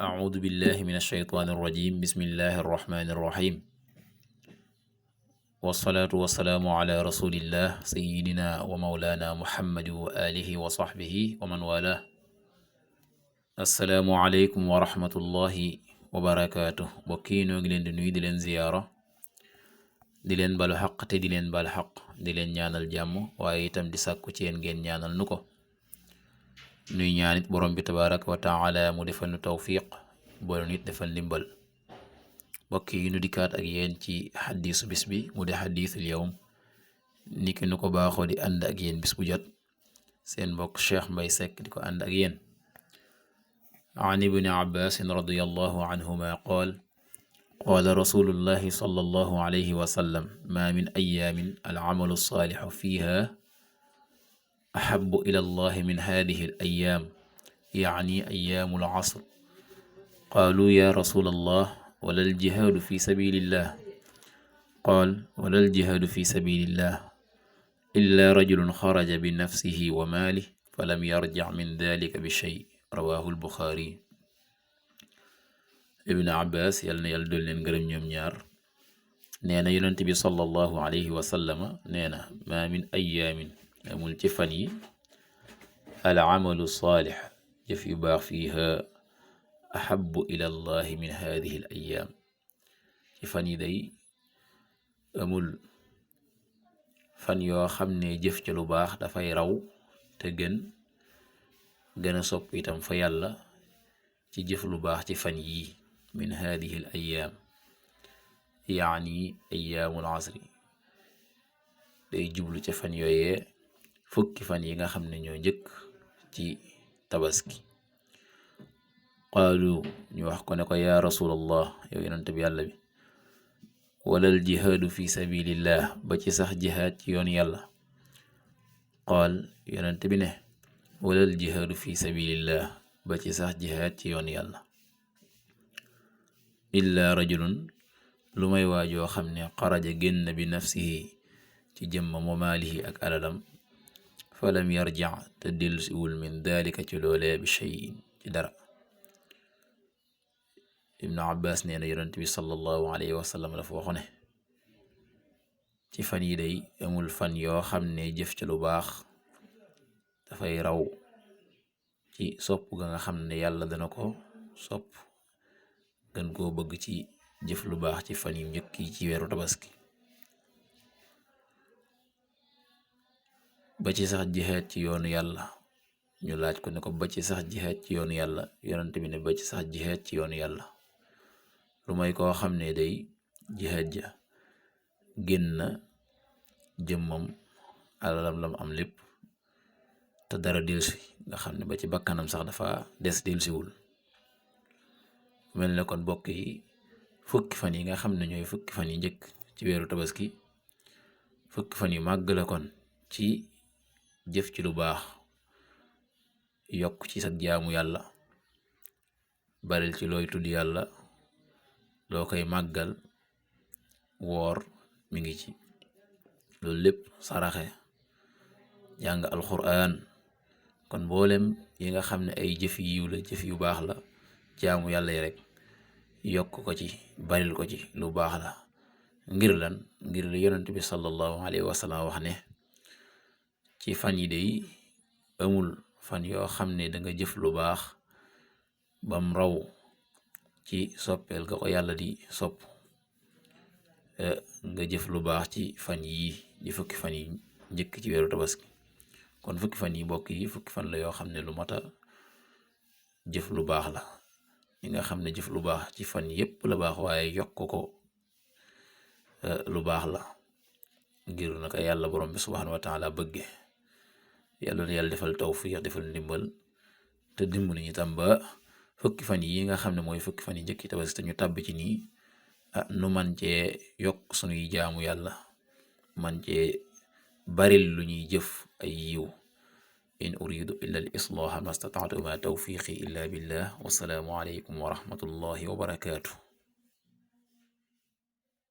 أعوذ بالله من الشيطان الرجيم بسم الله الرحمن الرحيم والصلاة والسلام على رسول الله سيدنا ومولانا محمد وآله وصحبه ومن والاه السلام عليكم ورحمة الله وبركاته bokki noo ngi leen di nuyu di leen ziyaara di leen balu xaq te di leen bal xaq di leen ñaanal jàmm waaye itam di sàkku ci yéen ngeen ñaanal nu ko nuy ñaanit borom bi tabaraka wa taala mu defal nu tawfiq boole nit defal ndimbal mbokk yi nu dikkaat ak yéen ci xadiisu bis bi mu di xadiisul yawm niki nu ko baaxoo di ànd ak yéen bis bu jot seen mbokk Cheikh Mbaye Seck di ko ànd ak yéen an ibni abbasin radiyallahu anhuma qaal qaala rasulullahi sallallahu alayhi wa sallam ma min ayaamin alcamalu alsaalixu fiiha أحب إلى الله من هذه الأيام يعني أيام العصر قالوا يا رسول الله ولا الجهاد في سبيل الله قال ولا الجهاد في سبيل الله إلا رجل خرج بنفسه وماله فلم يرجع من ذلك بشيء رواه البخاري ابن عباس yàlla na yàlla dool leen gërëm ñoom ñaar nee na yonent bi sallallahu alayhi wa sallama nee na ma min ayaamin amul ci fan yi al amalu saalix jëf yu baax fiiha ahabu ila allahi min hadihi al ayaam ci fan yi day amul fan yoo xam ne jëf ca lu baax dafay raw te gën a sopp itam fa yàlla ci jëf lu baax ci fan yi min hadihi al ayaam yaani ayaamul asri day jublu ca fan yooyee fukki fan yi nga xam ne ñoo njëkk ci tabaski qaalu ñu wax ko ne ko yaa rasulallah yow yonent bi yàlla bi walal jihaadu fi sabilillah ba ci sax jihaad ci yoon yàlla qaal yonent bi ne walal jihaadu fi sabilillah ba ci sax jihaad ci yoon yàlla illa rajulun lu may waajoo xam ne xaraja génn bi nafsihi ci jëmmam wa maalihi ak alalam falam yarja te dellusiwul min dalika ci loolee bi cheyin ci dara ibnu abbas nee na yonent bi sallallahu alayhi wa sallam dafa waxu ne ci fan yi day amul fan yoo xam ne jëf ca lu baax dafay raw ci sopp ga nga xam ne yàlla dana ko sopp gën koo bëgg ci jëf lu baax ci fan yu njëkk yi ci weeru tabaski ba ci sax jihaad ci yoonu yàlla ñu laaj ko ne ko ba ci sax jihaad ci yoonu yàlla yonent bi ne ba ci sax jihaad ci yoonu yàlla lu may koo xam ne day jihaad ja génn na jëmmam alalam lam am lépp te dara delsi nga xam ne ba ci bakkanam sax dafa des delsiwul mel ne kon bokk yi fukki fan yi nga xam ne ñooy fukki fan yi njëkk ci weeru tabaski fukki fan yu màgg la kon ci jëf ci lu baax yokk ci sag jaamu yàlla baril ci looy tudd yàlla loo koy màggal woor mi ngi ci loolu lépp saraxe jàng alxuraan kon mboolem yi nga xam ne ay jëf yiw la jëf yu baax la jaamu yàlla yi rek yokk ko ci baril ko ci lu baax la ngir lan ngir la yonent bi sallallahu alayhi wa sallam wax ne ci fan yi day amul fan yoo xam ne danga jëf lu baax bam raw ci soppeel ga ko yàlla di sopp nga jëf lu baax ci fan yi di fukki fan yi njëkk ci weeru tabaski kon fukki fan yi bokk yi fukki fan la yoo xam ne lu mata jëf lu baax la ñi nga xam ne jëf lu baax ci fan yépp la baax waaye yokk ko lu baax la ngir naka yàlla borom bi subhanahu wa taala bëgge yàlla na yàlla defal tawfiq defal ndimbal te dimbali ñu tam ba fukki fan yi nga xam ne mooy fukki fan yi njëkki tabaski te ñu tàbbi ci nii nu man cee yokk sunuy jaamu yàlla man cee baril lu ñuy jëf ay yiw in uridu illa al islaha ma stata'tu ma tawfiqi illa billah wassalaamu alaykum wa rahmatullahi wa barakatuh